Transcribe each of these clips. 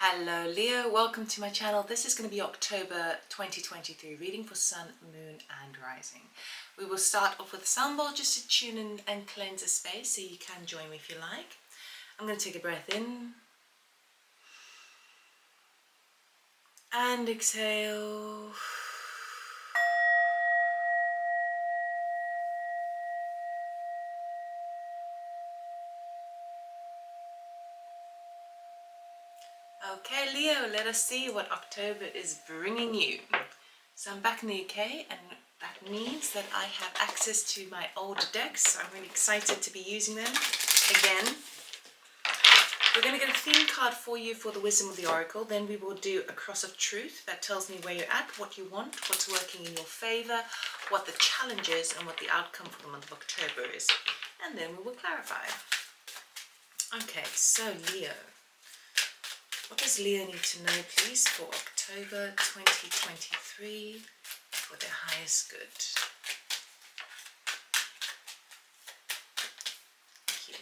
Hello Leo, welcome to my channel. This is going to be October 2023 reading for Sun, Moon and Rising. We will start off with a sound bowl just to tune in and cleanse the space, so you can join me if you like. I'm going to take a breath in and exhale. Okay Leo, let us see what October is bringing you. So I'm back in the UK, and that means that I have access to my old decks. So I'm really excited to be using them again. We're going to get a theme card for you for the Wisdom of the Oracle. Then we will do a cross of truth that tells me where you're at, what you want, what's working in your favor, what the challenge is, and what the outcome for the month of October is. And then we will clarify. Okay, so Leo. What does Leo need to know, please, for October 2023 for their highest good? Thank you.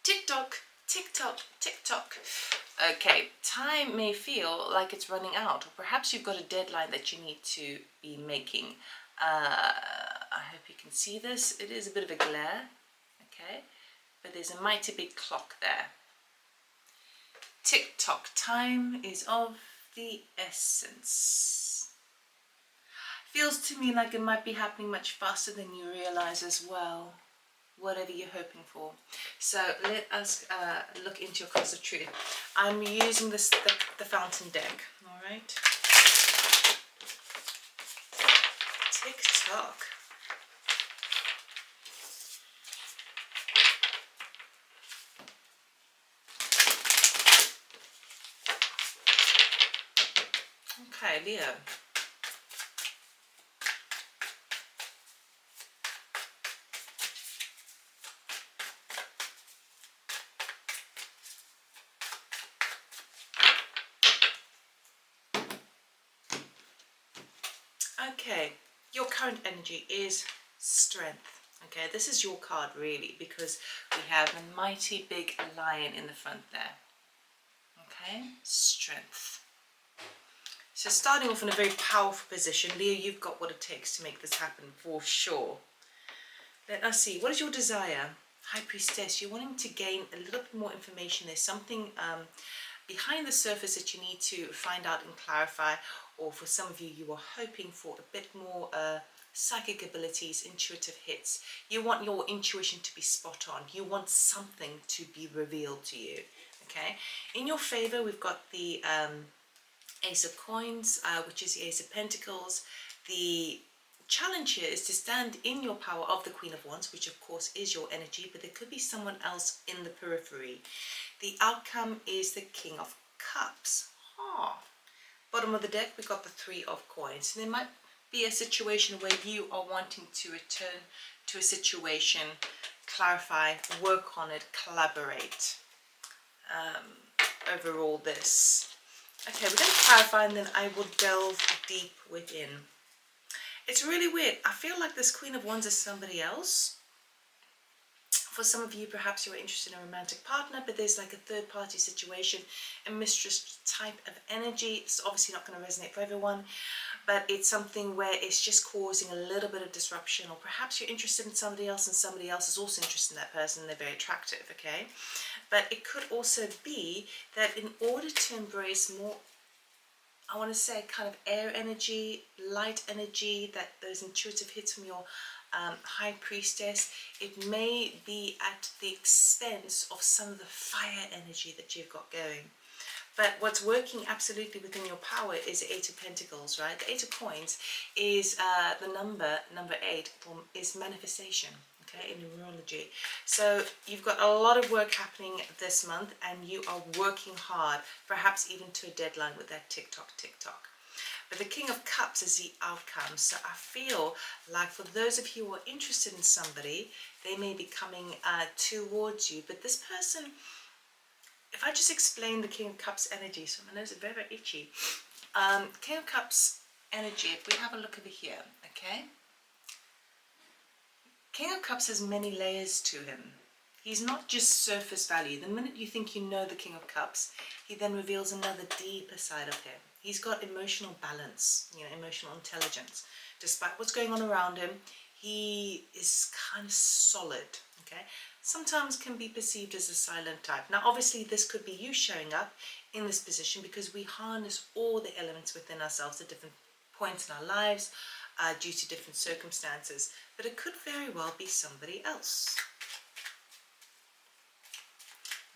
Tick tock, tick tock, tick tock. Okay, time may feel like it's running out, or perhaps you've got a deadline that you need to be making. I hope you can see this. It is a bit of a glare, okay? But there's a mighty big clock there. Tick tock, time is of the essence. Feels to me like it might be happening much faster than you realize as well, whatever you're hoping for. So let us look into your cross of truth. I'm using the fountain deck, all right? Tick tock. Okay, Leo. Okay, your current energy is strength. Okay, this is your card really, because we have a mighty big lion in the front there. Okay, strength. So starting off in a very powerful position, Leo, you've got what it takes to make this happen for sure. Let us see, what is your desire? High Priestess, you're wanting to gain a little bit more information. There's something behind the surface that you need to find out and clarify, or for some of you, you are hoping for a bit more psychic abilities, intuitive hits. You want your intuition to be spot on. You want something to be revealed to you, okay? In your favor, we've got the Ace of Coins, which is the Ace of Pentacles. The challenge here is to stand in your power of the Queen of Wands, which of course is your energy, but there could be someone else in the periphery. The outcome is the King of Cups. Bottom of the deck, we've got the Three of Coins. And there might be a situation where you are wanting to return to a situation, clarify, work on it, collaborate over all this. Okay, we're going to clarify, and then I will delve deep within. It's really weird. I feel like this Queen of Wands is somebody else. For some of you, perhaps you're interested in a romantic partner, but there's like a third party situation, a mistress type of energy. It's obviously not going to resonate for everyone, but it's something where it's just causing a little bit of disruption, or perhaps you're interested in somebody else and somebody else is also interested in that person and they're very attractive, okay? But it could also be that in order to embrace more, I want to say kind of air energy, light energy, that those intuitive hits from your High Priestess, it may be at the expense of some of the fire energy that you've got going. But what's working absolutely within your power is the Eight of Pentacles, right? The Eight of Coins is the number 8, is manifestation, okay, in numerology. So you've got a lot of work happening this month, and you are working hard, perhaps even to a deadline with that tick-tock, tick-tock. But the King of Cups is the outcome. So I feel like for those of you who are interested in somebody, they may be coming towards you. But this person, if I just explain the King of Cups energy, so my nose is very, very itchy. King of Cups energy, if we have a look over here, okay? King of Cups has many layers to him. He's not just surface value. The minute you think you know the King of Cups, he then reveals another deeper side of him. He's got emotional balance, emotional intelligence. Despite what's going on around him, he is kind of solid, okay? Sometimes can be perceived as a silent type. Now, obviously, this could be you showing up in this position because we harness all the elements within ourselves at different points in our lives due to different circumstances. But it could very well be somebody else.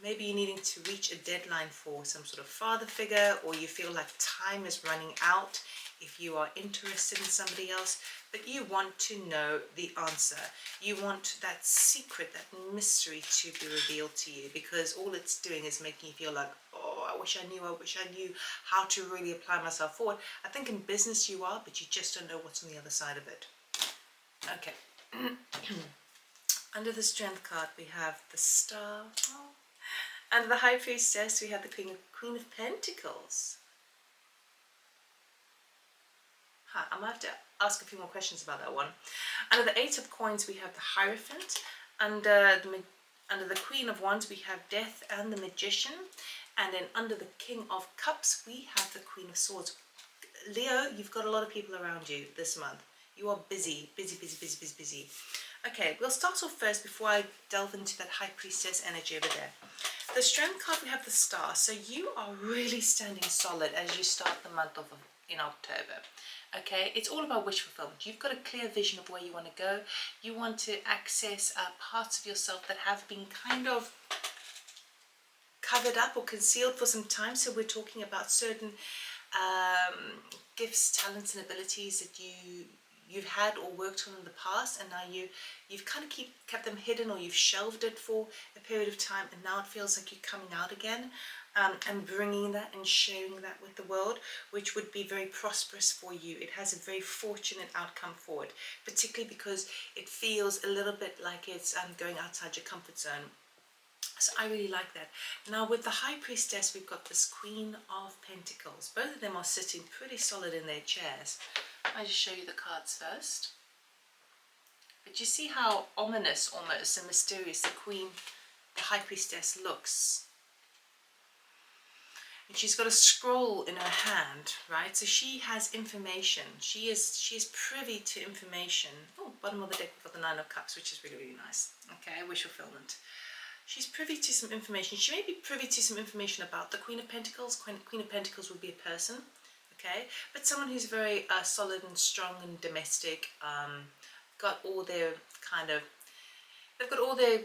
Maybe you're needing to reach a deadline for some sort of father figure, or you feel like time is running out if you are interested in somebody else, but you want to know the answer. You want that secret, that mystery to be revealed to you, because all it's doing is making you feel like, oh, I wish I knew how to really apply myself forward. I think in business you are, but you just don't know what's on the other side of it. Okay. Under the Strength card, we have the Star. Oh. Under the High Priestess, we have the Queen of Pentacles. I might have to ask a few more questions about that one. Under the Eight of Coins, we have the Hierophant. Under the Queen of Wands, we have Death and the Magician. And then under the King of Cups, we have the Queen of Swords. Leo, you've got a lot of people around you this month. You are busy. Okay, we'll start off first before I delve into that High Priestess energy over there. The Strength card, we have the Star. So you are really standing solid as you start the month off in October. Okay, it's all about wish fulfillment. You've got a clear vision of where you want to go. You want to access parts of yourself that have been kind of covered up or concealed for some time. So we're talking about certain gifts, talents and abilities that you've had or worked on in the past, and now you've kind of kept them hidden, or you've shelved it for a period of time, and now it feels like you're coming out again and bringing that and sharing that with the world, which would be very prosperous for you. It has a very fortunate outcome for it, particularly because it feels a little bit like it's going outside your comfort zone. So I really like that. Now with the High Priestess, we've got this Queen of Pentacles. Both of them are sitting pretty solid in their chairs. I'll just show you the cards first. But you see how ominous almost and mysterious the High Priestess looks. And she's got a scroll in her hand, right? So she has information. She is privy to information. Oh, bottom of the deck we've got the Nine of Cups, which is really, really nice. Okay, wish fulfillment. She's privy to some information. She may be privy to some information about the Queen of Pentacles. Queen of Pentacles would be a person, okay? But someone who's very solid and strong and domestic, got all their they've got all their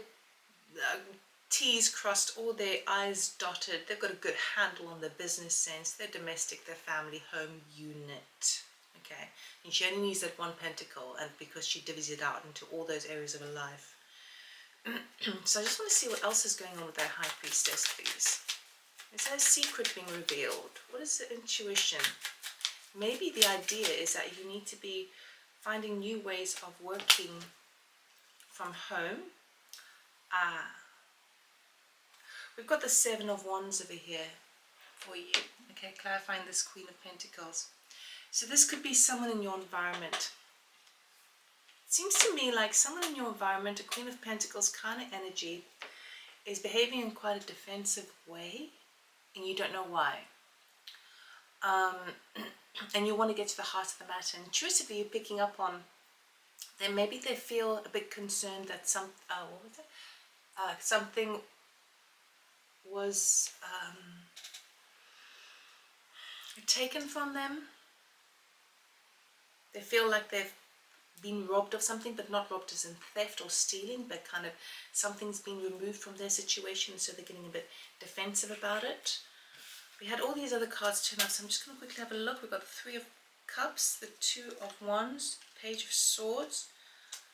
T's crossed, all their I's dotted. They've got a good handle on their business sense, their domestic, their family, home unit, okay? And she only needs that one pentacle, and because she divvies it out into all those areas of her life. So I just want to see what else is going on with that High Priestess, please. Is there a secret being revealed? What is the intuition? Maybe the idea is that you need to be finding new ways of working from home. We've got the Seven of Wands over here for you. Okay, clarifying this Queen of Pentacles. So this could be someone in your environment. It seems to me like someone in your environment, a Queen of Pentacles kind of energy, is behaving in quite a defensive way, and you don't know why. And you want to get to the heart of the matter. And intuitively, you're picking up on them. Maybe they feel a bit concerned that something was taken from them. They feel like they've been robbed of something, but not robbed as in theft or stealing, but kind of something's been removed from their situation, so they're getting a bit defensive about it. We had all these other cards turn up, so I'm just going to quickly have a look. We've got the Three of Cups, the Two of Wands, Page of Swords,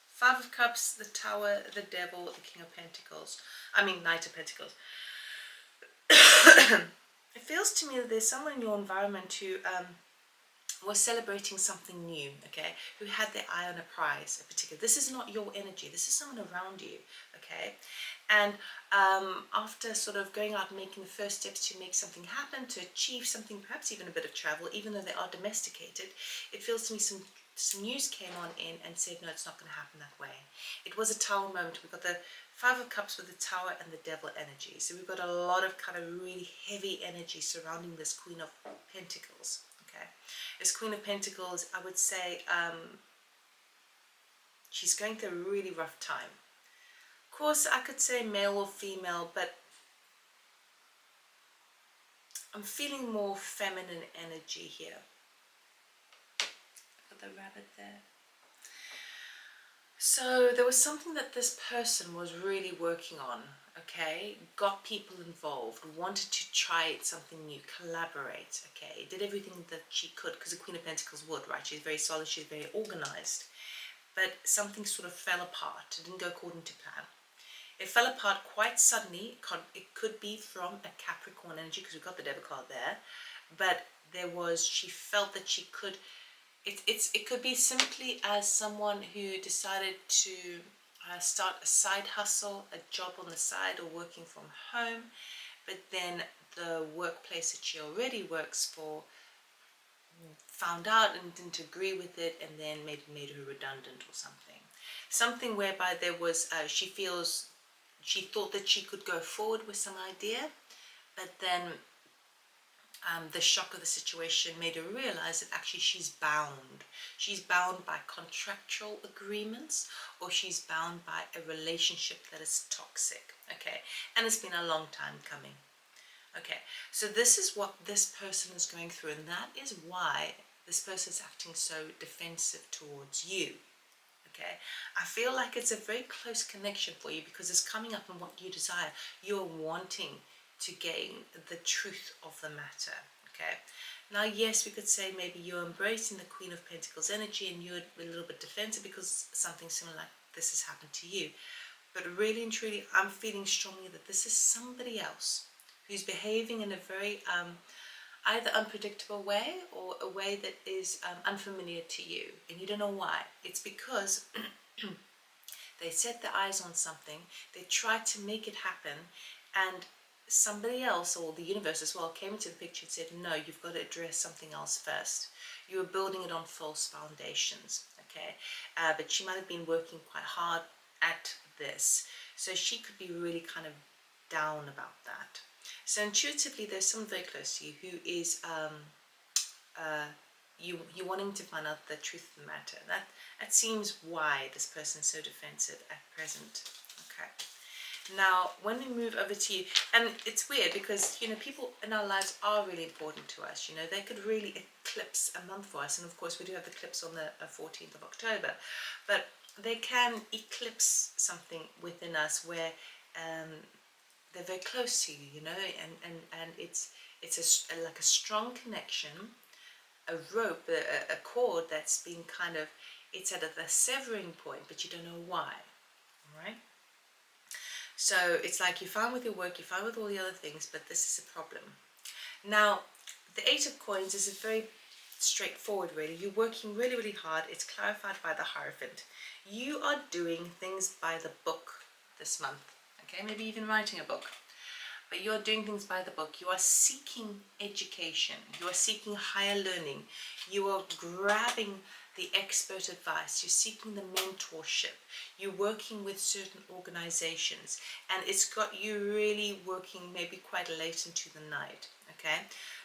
Five of Cups, the Tower, the Devil, the King of Pentacles. Knight of Pentacles. It feels to me that there's someone in your environment who was celebrating something new, okay, who had their eye on a prize, in particular. This is not your energy, this is someone around you, okay, and after sort of going out and making the first steps to make something happen, to achieve something, perhaps even a bit of travel, even though they are domesticated, it feels to me some news came on in and said, no, it's not going to happen that way. It was a Tower moment. We've got the Five of Cups with the Tower and the Devil energy. So we've got a lot of kind of really heavy energy surrounding this Queen of Pentacles. Okay, this Queen of Pentacles, I would say, she's going through a really rough time. Of course, I could say male or female, but I'm feeling more feminine energy here. Got the rabbit there. So there was something that this person was really working on, okay? Got people involved, wanted to try something new, collaborate, okay? Did everything that she could, because the Queen of Pentacles would, right? She's very solid, she's very organized. But something sort of fell apart. It didn't go according to plan. It fell apart quite suddenly. It could be from a Capricorn energy, because we've got the Devil card there. But she felt that she could, it could be simply as someone who decided to start a side hustle, a job on the side, or working from home. But then the workplace that she already works for found out and didn't agree with it, and then maybe made her redundant or something. Something whereby there was, she thought that she could go forward with some idea, but then the shock of the situation made her realize that actually she's bound. She's bound by contractual agreements, or she's bound by a relationship that is toxic, okay? And it's been a long time coming. Okay, so this is what this person is going through, and that is why this person is acting so defensive towards you. Okay, I feel like it's a very close connection for you, because it's coming up in what you desire. You're wanting to gain the truth of the matter. Okay, now yes, we could say maybe you're embracing the Queen of Pentacles energy and you're a little bit defensive because something similar like this has happened to you. But really and truly, I'm feeling strongly that this is somebody else who's behaving in a very either unpredictable way, or a way that is unfamiliar to you, and you don't know why. It's because they set their eyes on something, they tried to make it happen, and somebody else, or the universe as well, came into the picture and said, no, you've got to address something else first. You were building it on false foundations, okay? But she might have been working quite hard at this, so she could be really kind of down about that. So intuitively, there's someone very close to you who is you wanting to find out the truth of the matter. That seems why this person is so defensive at present. Okay. Now, when we move over to you, and it's weird because, you know, people in our lives are really important to us. You know, they could really eclipse a month for us. And of course, we do have the eclipse on the 14th of October. But they can eclipse something within us where they're very close to you, you know, and it's like a strong connection, a rope, a cord that's been kind of, it's at a severing point, but you don't know why, all right? So it's like you're fine with your work, you're fine with all the other things, but this is a problem. Now, the Eight of Coins is a very straightforward, really. You're working really, really hard. It's clarified by the Hierophant. You are doing things by the book this month. Okay, maybe even writing a book, but you're doing things by the book. You are seeking education, you are seeking higher learning, you are grabbing the expert advice, you're seeking the mentorship, you're working with certain organizations, and it's got you really working maybe quite late into the night, okay?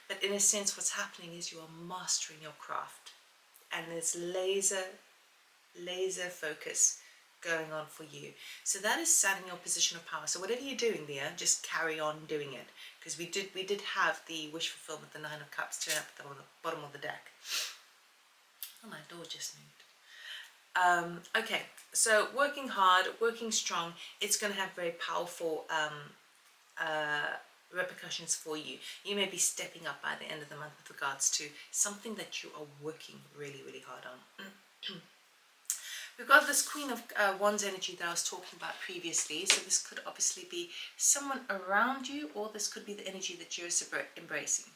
But in a sense, what's happening is you are mastering your craft, and there's laser focus going on for you. So that is set in your position of power. So whatever you're doing there, just carry on doing it, because we did have the wish fulfillment, the Nine of Cups turn up at the bottom of the deck. Oh, my door just moved. Okay, so working hard, working strong, it's going to have very powerful repercussions for you. You may be stepping up by the end of the month with regards to something that you are working really, really hard on. We've got this Queen of Wands energy that I was talking about previously. So this could obviously be someone around you, or this could be the energy that you're embracing.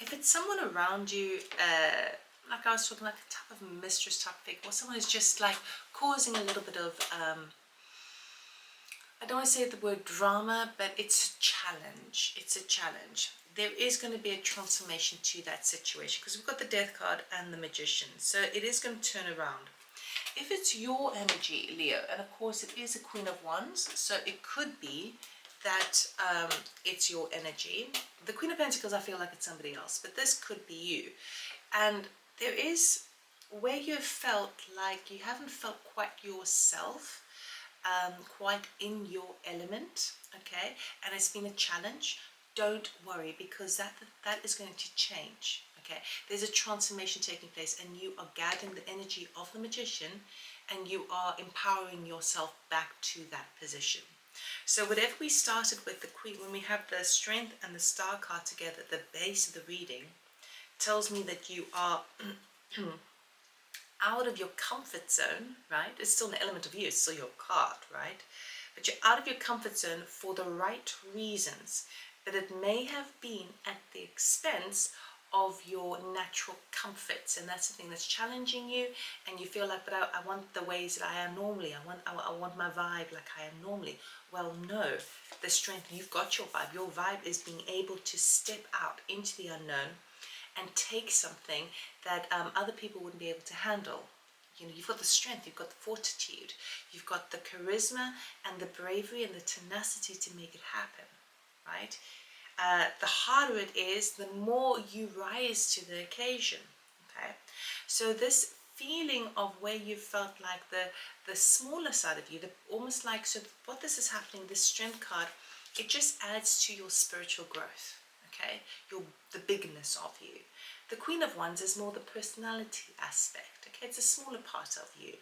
If it's someone around you, like I was talking, like a type of mistress type figure, or someone who's just like causing a little bit of I don't want to say the word drama, but it's a challenge. It's a challenge. There is going to be a transformation to that situation because we've got the Death card and the Magician. So it is going to turn around. If it's your energy, Leo, and of course it is a Queen of Wands, so it could be that it's your energy. The Queen of Pentacles, I feel like it's somebody else, but this could be you. And there is where you've felt like you haven't felt quite yourself, quite in your element, okay, and it's been a challenge. Don't worry, because that is going to change. Okay, there's a transformation taking place, and you are gathering the energy of the Magician, and you are empowering yourself back to that position. So whatever we started with the Queen, when we have the Strength and the Star card together, the base of the reading tells me that you are out of your comfort zone, right? It's still an element of you, it's still your card, right? But you're out of your comfort zone for the right reasons, but it may have been at the expense of your natural comforts, and that's the thing that's challenging you, and you feel like, but I want the ways that I am normally, I want my vibe like I am normally. Well, no, the Strength, you've got your vibe is being able to step out into the unknown and take something that other people wouldn't be able to handle. You know, you've got the strength, you've got the fortitude, you've got the charisma and the bravery and the tenacity to make it happen, right? The harder it is, the more you rise to the occasion, okay? So this feeling of where you felt like the smaller side of you, almost like, so what this is happening, this Strength card, it just adds to your spiritual growth. Okay, the bigness of you. The Queen of Wands is more the personality aspect. Okay, it's a smaller part of you,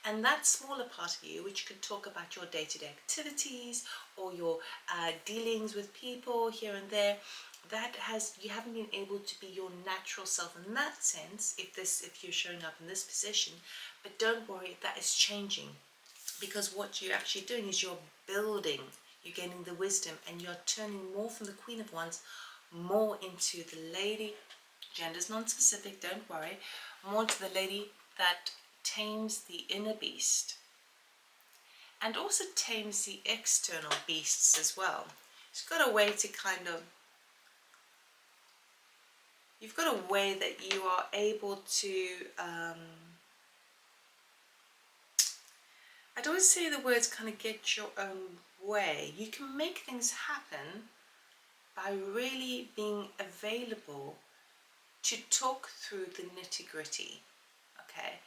and that smaller part of you, which you could talk about your day-to-day activities or your dealings with people here and there, you haven't been able to be your natural self in that sense. If you're showing up in this position, but don't worry, that is changing, because what you're actually doing is you're building. You're gaining the wisdom, and you're turning more from the Queen of Wands more into the lady, gender's non-specific, don't worry, more to the lady that tames the inner beast and also tames the external beasts as well. She's got a way to you've got a way that you are able to, I don't say the words kind of get your own way. You can make things happen by really being available to talk through the nitty-gritty, okay?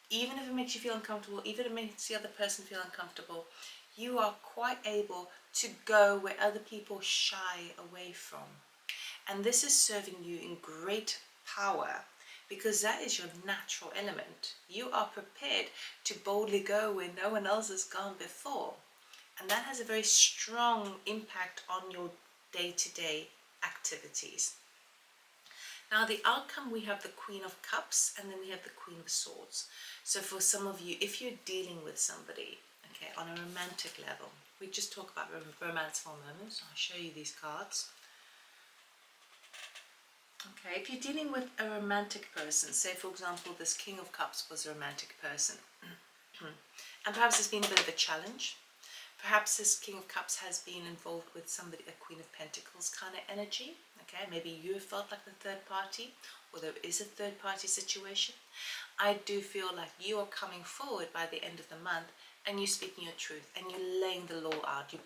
Even if it makes you feel uncomfortable, even if it makes the other person feel uncomfortable, you are quite able to go where other people shy away from. And this is serving you in great power, because that is your natural element. You are prepared to boldly go where no one else has gone before. And that has a very strong impact on your day-to-day activities. Now the outcome, we have the Queen of Cups, and then we have the Queen of Swords. So for some of you, if you're dealing with somebody, okay, on a romantic level, we just talk about romance for a moment. So I'll show you these cards. Okay, if you're dealing with a romantic person, say for example this King of Cups was a romantic person, and perhaps there's been a bit of a challenge. Perhaps this King of Cups has been involved with somebody, a Queen of Pentacles kind of energy. Okay, maybe you have felt like the third party, or there is a third party situation. I do feel like you are coming forward by the end of the month, and you're speaking your truth, and you're laying the law out. You're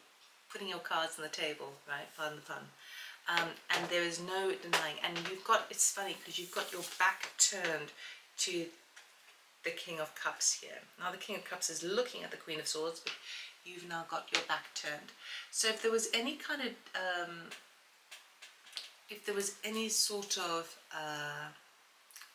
putting your cards on the table, right? Pardon the pun. And there is no denying. And you've got, it's funny because you've got your back turned to the King of Cups here. Now the King of Cups is looking at the Queen of Swords, but you've now got your back turned. So if there was any kind of, if there was any sort of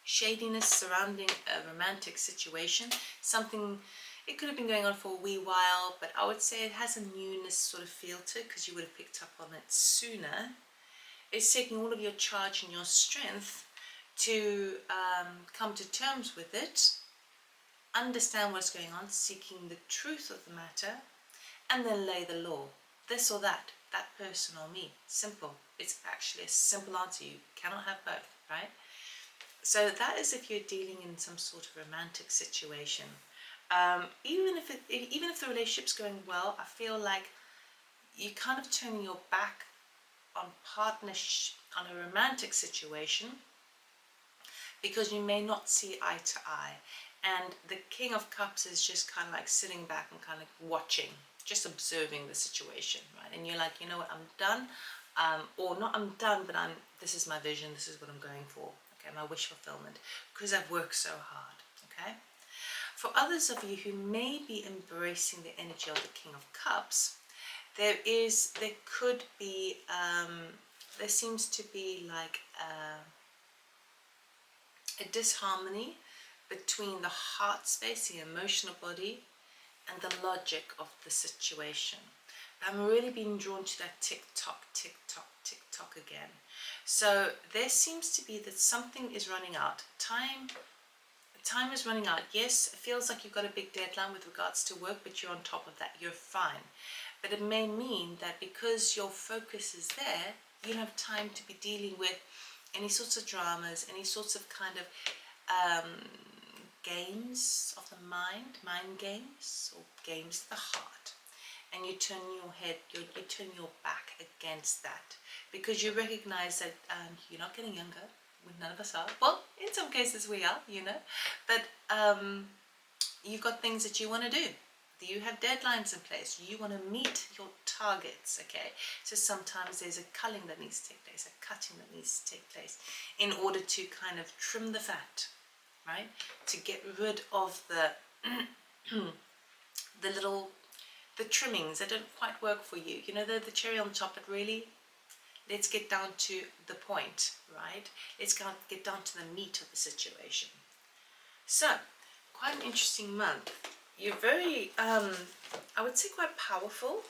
shadiness surrounding a romantic situation, something, it could have been going on for a wee while, but I would say it has a newness sort of feel to it, because you would have picked up on it sooner. It's taking all of your charge and your strength to come to terms with it, understand what's going on, seeking the truth of the matter, and then lay the law. This or that person or me. Simple. It's actually a simple answer. You cannot have both, right? So that is if you're dealing in some sort of romantic situation. Even if the relationship's going well, I feel like you're kind of turning your back on partnership, on a romantic situation, because you may not see eye to eye. And the King of Cups is just kind of like sitting back and kind of watching, just observing the situation, right? And you're like, you know what, I'm done. Or not I'm done, but this is my vision, this is what I'm going for, okay, my wish fulfillment, because I've worked so hard, okay? For others of you who may be embracing the energy of the King of Cups, there could be, there seems to be like a disharmony between the heart space, the emotional body, and the logic of the situation. I'm really being drawn to that tick tock, tick tock, tick tock again. So there seems to be that something is running out. Time is running out. Yes, it feels like you've got a big deadline with regards to work, but you're on top of that. You're fine. But it may mean that because your focus is there, you don't have time to be dealing with any sorts of dramas, any sorts of kind of games of the mind games, or games of the heart. And you turn your head, you turn your back against that, because you recognize that you're not getting younger. None of us are. Well, in some cases we are, you know, but you've got things that you want to do. You have deadlines in place. You want to meet your targets, okay? So sometimes there's a culling that needs to take place, a cutting that needs to take place in order to kind of trim the fat, right? To get rid of the trimmings that don't quite work for you. You know, the cherry on top, but really, let's get down to the point, right? Let's get down to the meat of the situation. So, quite an interesting month. You're very, I would say quite powerful,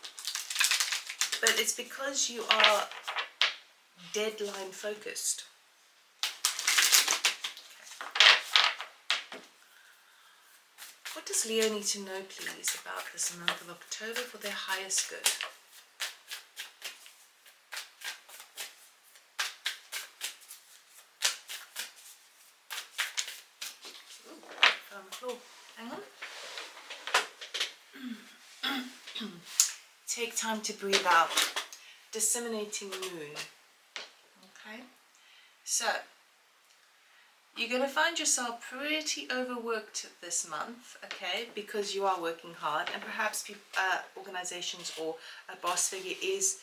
but it's because you are deadline focused. What does Leo need to know, please, about this month of October for their highest good? Hang on. Take time to breathe out. Disseminating moon. Okay. So, you're going to find yourself pretty overworked this month, okay, because you are working hard, and perhaps organizations or a boss figure is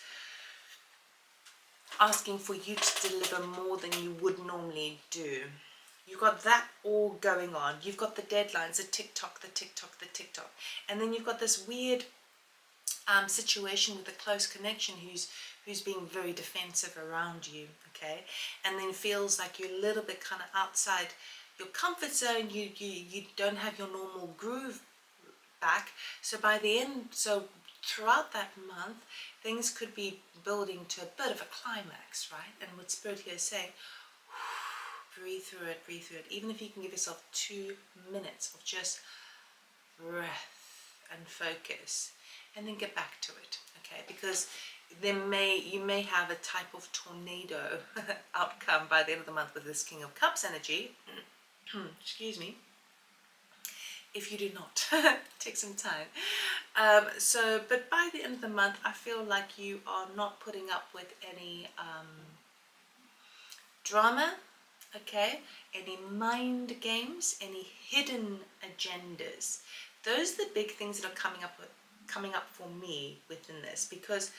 asking for you to deliver more than you would normally do. You've got that all going on. You've got the deadlines, the tick-tock, the tick-tock, the tick-tock. And then you've got this weird situation with a close connection who's being very defensive around you, okay? And then feels like you're a little bit kind of outside your comfort zone. You don't have your normal groove back. So by the end, throughout that month, things could be building to a bit of a climax, right? And what Spirit here is saying, breathe through it, breathe through it. Even if you can give yourself 2 minutes of just breath and focus, and then get back to it, okay? Because you may have a type of tornado outcome by the end of the month with this King of Cups energy. Excuse me. If you do not, take some time. But by the end of the month, I feel like you are not putting up with any drama, okay? Any mind games, any hidden agendas. Those are the big things that are coming up for me within this, because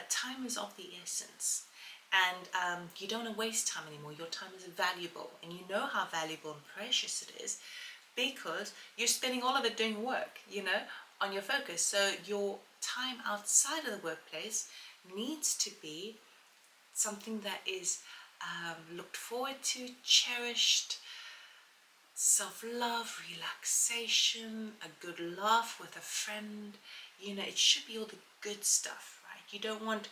time is of the essence, and you don't want to waste time anymore. Your time is valuable, and you know how valuable and precious it is, because you're spending all of it doing work, you know, on your focus. So your time outside of the workplace needs to be something that is looked forward to, cherished, self-love, relaxation, a good laugh with a friend. You know, it should be all the good stuff, right? You don't want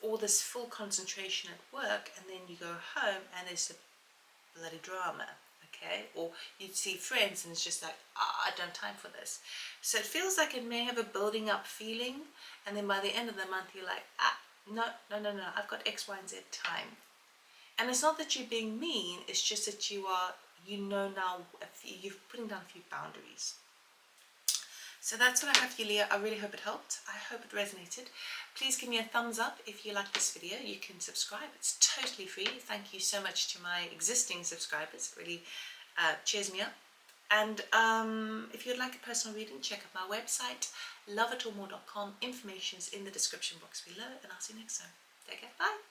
all this full concentration at work, and then you go home and there's a bloody drama, okay? Or you see friends and it's just like, I don't have time for this. So it feels like it may have a building up feeling, and then by the end of the month you're like, no, I've got X, Y, and Z time. And it's not that you're being mean, it's just that you are you know now, you're putting down a few boundaries. So that's what I have for you, Leah. I really hope it helped. I hope it resonated. Please give me a thumbs up if you like this video. You can subscribe. It's totally free. Thank you so much to my existing subscribers. It really cheers me up. And if you'd like a personal reading, check out my website, loveatormore.com. Information's in the description box below. And I'll see you next time. Take care. Bye.